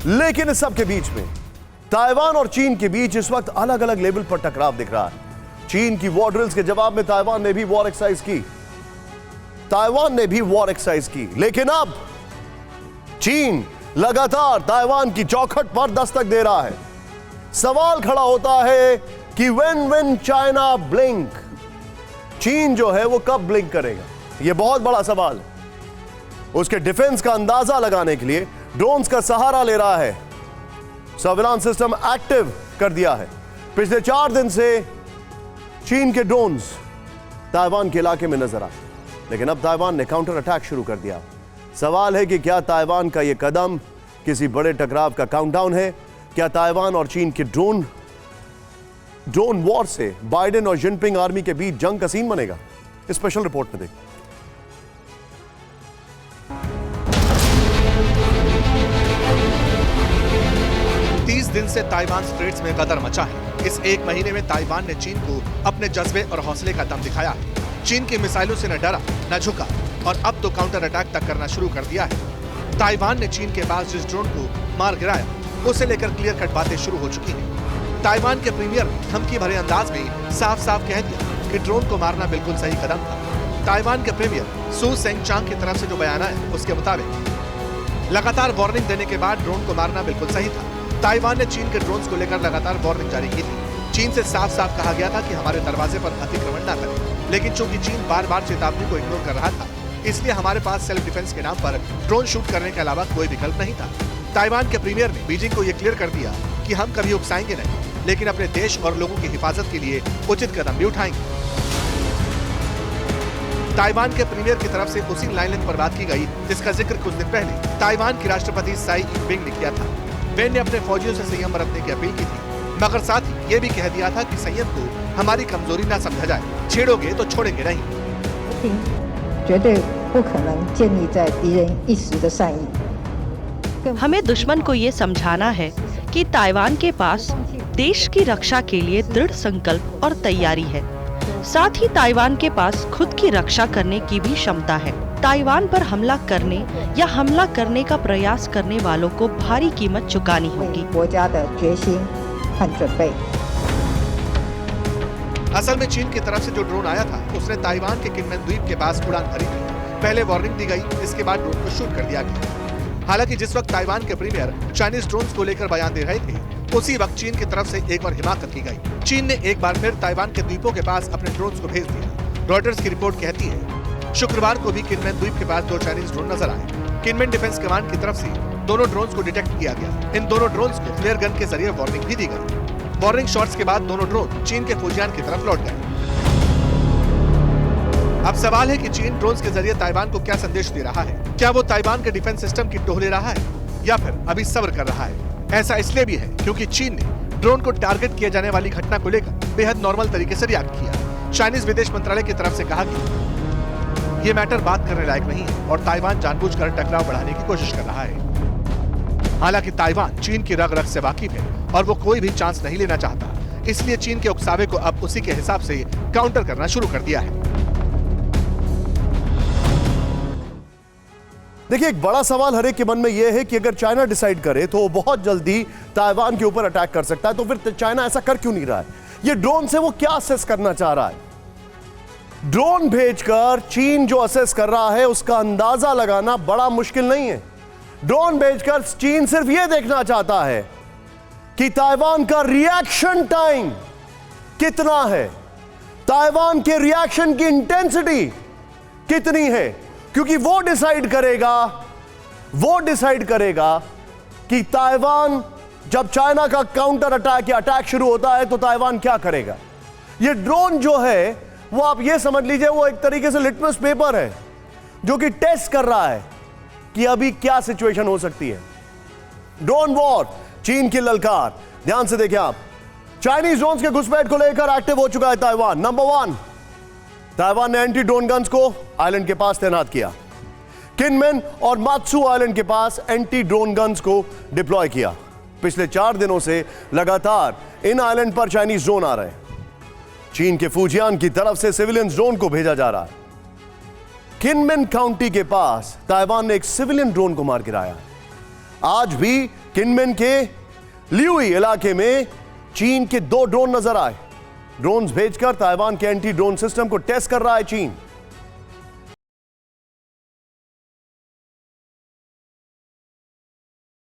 लेकिन इस सब के बीच में ताइवान और चीन के बीच इस वक्त अलग अलग लेवल पर टकराव दिख रहा है। चीन की वॉर ड्रिल्स के जवाब में ताइवान ने भी वॉर एक्सरसाइज की, लेकिन अब चीन लगातार ताइवान की चौखट पर दस्तक दे रहा है। सवाल खड़ा होता है कि व्हेन चाइना ब्लिंक, चीन जो है वो कब ब्लिंक करेगा? यह बहुत बड़ा सवाल है। उसके डिफेंस का अंदाजा लगाने के लिए ड्रोन्स का सहारा ले रहा है। सर्विलांस सिस्टम एक्टिव कर दिया है। पिछले 4 दिन से चीन के ड्रोन्स ताइवान के इलाके में नजर आए, लेकिन अब ताइवान ने काउंटर अटैक शुरू कर दिया। सवाल है कि क्या ताइवान का यह कदम किसी बड़े टकराव का काउंटडाउन है? क्या ताइवान और चीन के ड्रोन वॉर से बाइडेन और जिनपिंग आर्मी के बीच जंग का सीन बनेगा? स्पेशल रिपोर्ट में देखिए। 30 दिन से ताइवान स्ट्रेट्स में गदर मचा है। इस 1 महीने में ताइवान ने चीन को अपने जज्बे और हौसले का दम दिखाया है। चीन की मिसाइलों से न डरा न झुका और अब तो काउंटर अटैक तक करना शुरू कर दिया है। ताइवान ने चीन के पास जिस ड्रोन को मार गिराया उसे लेकर क्लियर कट बातें शुरू हो चुकी हैं। ताइवान के प्रीमियर ने धमकी भरे अंदाज में साफ साफ कह दिया कि ड्रोन को मारना बिल्कुल सही कदम था। ताइवान के प्रीमियर सू सेंगचांग की तरफ से जो बयान है उसके मुताबिक लगातार वार्निंग देने के बाद ड्रोन को मारना बिल्कुल सही था। ताइवान ने चीन के ड्रोन्स को लेकर लगातार वार्निंग जारी की थी। चीन से साफ साफ कहा गया था कि हमारे दरवाजे पर अतिक्रमण न करें, लेकिन चूंकि चीन बार बार चेतावनी को इग्नोर कर रहा था, इसलिए हमारे पास सेल्फ डिफेंस के नाम पर ड्रोन शूट करने के अलावा कोई विकल्प नहीं था। ताइवान के प्रीमियर ने बीजिंग को यह क्लियर कर दिया कि हम कभी उकसाएंगे नहीं, लेकिन अपने देश और लोगों की हिफाजत के लिए उचित कदम भी उठाएंगे। ताइवान के प्रीमियर की तरफ से उसी लाइन पर बात की गई जिसका जिक्र कुछ दिन पहले ताइवान के राष्ट्रपति साई इंग ने किया था। वे ने अपने फौजियों से संयम बरतने की अपील की थी, मगर साथ ही ये भी कह दिया था कि संयम को हमारी कमजोरी न समझा जाए, छेड़ोगे तो छोड़ेंगे नहीं। हमें दुश्मन को ये समझाना है कि ताइवान के पास देश की रक्षा के लिए दृढ़ संकल्प और तैयारी है। साथ ही ताइवान के पास खुद की रक्षा करने की भी क्षमता है। ताइवान पर हमला करने या हमला करने का प्रयास करने वालों को भारी कीमत चुकानी होगी। असल में चीन की तरफ से जो ड्रोन आया था उसने ताइवान के किनमेन द्वीप के पास उड़ान भरी थी। पहले वार्निंग दी गई, इसके बाद ड्रोन को शूट कर दिया गया। हालांकि जिस वक्त ताइवान के प्रीमियर चाइनीज ड्रोन्स को लेकर बयान दे रहे थे, उसी वक्त चीन की तरफ से एक और हिमाकत की गई। चीन ने एक बार फिर ताइवान के द्वीपों के पास अपने ड्रोन्स को भेज दिया। रॉयटर्स की रिपोर्ट कहती है शुक्रवार को भी किनमेन द्वीप के पास 2 चाइनीज ड्रोन नजर आए। किनमेन डिफेंस कमांड की तरफ से दोनों ड्रोन्स को डिटेक्ट किया गया। इन दोनों ड्रोन्स को फ्लेयर गन के जरिए वार्निंग भी दी गई। वार्निंग शॉट्स के बाद दोनों ड्रोन चीन के फुजियान की तरफ लौट गए। अब सवाल है कि चीन ड्रोन्स के जरिए ताइवान को क्या संदेश दे रहा है? क्या वो ताइवान के डिफेंस सिस्टम की टोह ले रहा है या फिर अभी सब्र कर रहा है? ऐसा इसलिए भी है क्योंकि चीन ने ड्रोन को टारगेट किए जाने वाली घटना को लेकर बेहद नॉर्मल तरीके से रिएक्ट किया। चाइनीज विदेश मंत्रालय की तरफ से कहा कि ये मैटर बात करने लायक नहीं है और ताइवान जानबूझकर टकराव बढ़ाने की कोशिश कर रहा है। हालांकि ताइवान चीन की रग रग से वाकिफ है और वो कोई भी चांस नहीं लेना चाहता, इसलिए चीन के उकसावे को अब उसी के हिसाब से काउंटर करना शुरू कर दिया है। देखिए, एक बड़ा सवाल हर एक के मन में यह है कि अगर चाइना डिसाइड करे तो वो बहुत जल्दी ताइवान के ऊपर अटैक कर सकता है, तो फिर चाइना ऐसा कर क्यों नहीं रहा है? ये ड्रोन से वो क्या असेस करना चाह रहा है? ड्रोन भेजकर चीन जो असेस कर रहा है उसका अंदाजा लगाना बड़ा मुश्किल नहीं है। ड्रोन भेजकर चीन सिर्फ यह देखना चाहता है कि ताइवान का रिएक्शन टाइम कितना है, ताइवान के रिएक्शन की इंटेंसिटी कितनी है, क्योंकि वो डिसाइड करेगा कि ताइवान जब चाइना का काउंटर अटैक या अटैक शुरू होता है तो ताइवान क्या करेगा। ये ड्रोन जो है वो आप ये समझ लीजिए वो एक तरीके से लिटमस पेपर है जो कि टेस्ट कर रहा है कि अभी क्या सिचुएशन हो सकती है। ड्रोन वॉर, चीन की ललकार। ध्यान से देखिए आप, चाइनीज ड्रोन्स के घुसपैठ को लेकर एक्टिव हो चुका है ताइवान। नंबर 1, ताइवान ने एंटी ड्रोन गन्स को आइलैंड के पास तैनात किया। किनमेन और मात्सू आइलैंड के पास एंटी ड्रोन गन्स को डिप्लॉय किया। पिछले 4 दिनों से लगातार इन आइलैंड पर चाइनीज ड्रोन आ रहे हैं। चीन के फुजियान की तरफ से सिविलियन ड्रोन को भेजा जा रहा है। किनमेन काउंटी के पास ताइवान ने एक सिविलियन ड्रोन को मार गिराया। आज भी किनमेन के लियुई इलाके में चीन के 2 ड्रोन नजर आए। ड्रोन्स भेजकर ताइवान के एंटी ड्रोन सिस्टम को टेस्ट कर रहा है चीन।